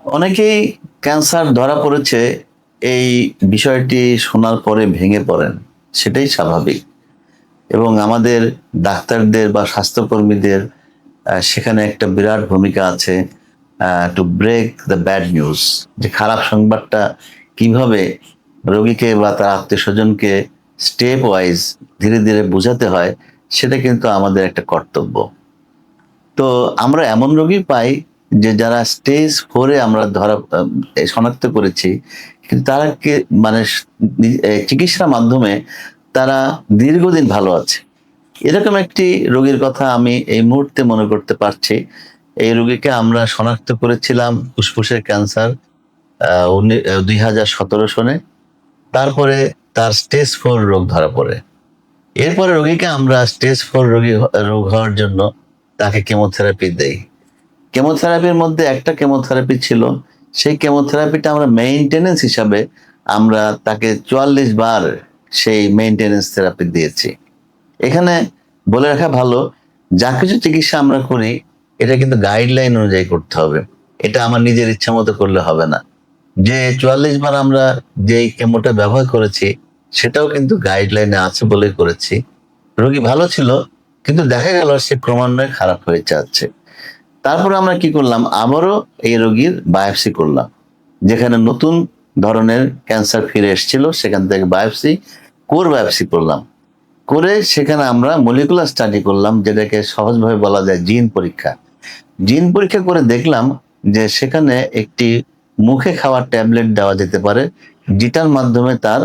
অনেকেই ক্যান্সার ধরা পড়েছে এই বিষয়টি শোনার পরে ভেঙে পড়েন। সেটাই স্বাভাবিক। এবং আমাদের ডাক্তারদের বা স্বাস্থ্যকর্মীদের সেখানে একটা বিরাট ভূমিকা আছে to break the bad news, যে খারাপ সংবাদটা কিভাবে রোগীকে বা তার আত্মীয়স্বজনকে স্টেপ ওয়াইজ ধীরে ধীরে বোঝাতে হয়, সেটা কিন্তু আমাদের একটা কর্তব্য। তো আমরা এমন রোগী পাই যে যারা স্টেজ 4 এ আমরা শনাক্ত করেছি, কিন্তু তারা মানে চিকিৎসার মাধ্যমে তারা দীর্ঘদিন ভালো আছে। এরকম একটি রোগীর কথা আমি এই মুহূর্তে মনে করতে পারছি। এই রোগীকে আমরা শনাক্ত করেছিলাম ফুসফুসের ক্যান্সার 2017 সনে। তারপরে তার স্টেজ 4 রোগ ধরা পড়ে। এরপরে রোগীকে আমরা স্টেজ 4 রোগ হওয়ার জন্য তাকে কেমোথেরাপি দেই। কেমোথেরাপির মধ্যে একটা কেমোথেরাপি ছিল, সেই কেমোথেরাপিটা আমরা মেইনটেন্যান্স হিসাবে আমরা তাকে 44 বার সেই মেইনটেন্যান্স থেরাপি দিয়েছি। এখানে বলে রাখা ভালো, যা কিছু চিকিৎসা আমরা করি এটা কিন্তু গাইডলাইন অনুযায়ী করতে হবে। এটা আমার নিজের ইচ্ছা মতো করলে হবে না। যে 44 বার আমরা যেই কেমোটা ব্যবহার করেছি সেটাও কিন্তু গাইডলাইনে আছে বলেই করেছি। রোগী ভালো ছিল, কিন্তু দেখা গেল সে ক্রমান্বয়ে খারাপ হয়ে যাচ্ছে। তারপরে আমরা কি করলাম, আবারও এই রোগীর বায়োপসি করলাম। যেখানে নতুন ধরনের ক্যান্সার ফিরে এসেছিল, সেখান থেকে কোর বায়োপসি করলাম। করে সেখানে আমরা মলিকুলার স্টাডি করলাম, যেটাকে সহজভাবে বলা যায় জিন পরীক্ষা। জিন পরীক্ষা করে দেখলাম যে সেখানে একটি মুখে খাওয়ার ট্যাবলেট দেওয়া যেতে পারে, যেটার মাধ্যমে তার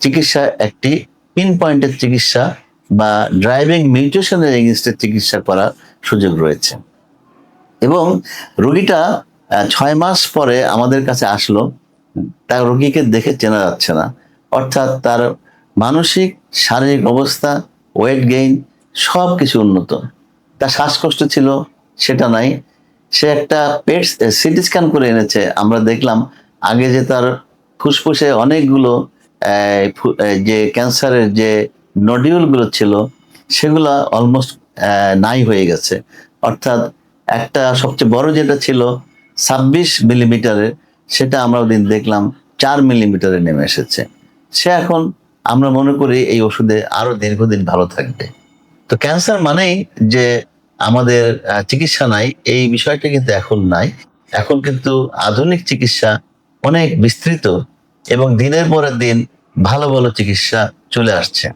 চিকিৎসা একটি পিন পয়েন্টের চিকিৎসা বা ড্রাইভিং মিউটেশনের এগেইনস্টে চিকিৎসা করার সুযোগ রয়েছে। এবং রোগীটা 6 মাস পরে আমাদের কাছে আসলো। তার রোগীকে দেখে চেনা যাচ্ছে না, অর্থাৎ তার মানসিক শারীরিক অবস্থা, ওয়েট গেইন সবকিছু উন্নত। তার শ্বাসকষ্ট ছিল, সেটা নাই। সে একটা পেট সিটি স্ক্যান করে এনেছে। আমরা দেখলাম আগে যে তার ফুসফুসে অনেকগুলো যে ক্যান্সারের যে নডিউল গুলো ছিল সেগুলো অলমোস্ট নাই হয়ে গেছে। অর্থাৎ একটা সবচেয়ে বড় যেটা ছিল 26 মিলিমিটারের, সেটা আমরা ওদিন দেখলাম 4 মিলিমিটারে নেমে এসেছে। সে এখন, আমরা মনে করি এই ওষুধে আরো দীর্ঘদিন ভালো থাকবে। তো ক্যান্সার মানেই যে আমাদের চিকিৎসা নাই, এই বিষয়টা কিন্তু এখন নাই। এখন কিন্তু আধুনিক চিকিৎসা অনেক বিস্তৃত এবং দিনের পর দিন ভালো ভালো চিকিৎসা চলে আসছে।